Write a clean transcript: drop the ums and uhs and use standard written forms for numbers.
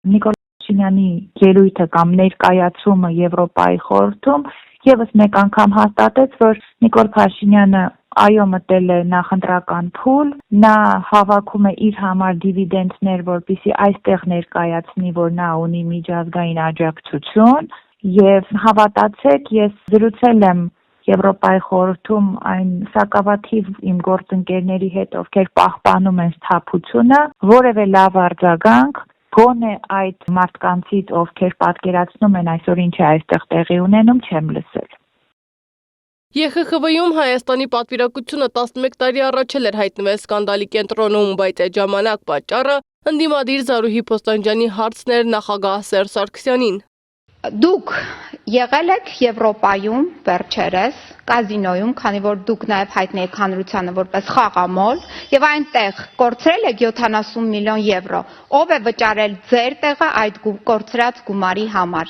Նիկոլ Փաշինյանի ելույթը կամ ներկայացումը Եվրոպայի խորհրդում եւս մեկ անգամ հաստատեց, որ Նիկոլ Փաշինյանը այո մտել է նախընտրական փուլ, նա հավաքում է իր համար դիվիդենտներ, որպեսզի այստեղ ներկայացնի, որ նա ունի միջազգային աջակցություն, եւ հավատացեք, ես զրուցել եմ Եվրոպայի խորհրդում այն սակավաթիվ իմ գործընկերների հետ, ովքեր պահպանում են սթափությունը, որևէ լավ արձագանք գոնե այդ մարդկանցից, ովքեր պատկերացնում են այսօր ինչ է այստեղ տեղի ունենում, չեմ լսել։ ԵԽԽՎ-ում Հայաստանի պատվիրակությունը 11 տարի առաջ էր հայտնվել սկանդալի կենտրոնում, բայց այդ ժամանակ պատճառը ընդդիմադիր Զարուհի Փոստանջյանի հարցն էր նախագահ Սերժ Սարգսյանին։ Դուք եղել եք Եվրոպայում վերջերս կազինոյում, քանի որ դուք նաև հայտնի եք հանրությանը որպես խաղամոլ, եւ այնտեղ կորցրել եք 70 միլիոն եվրո։ Ով է վճարել ձեր տեղը այդ կորցրած գումարի համար։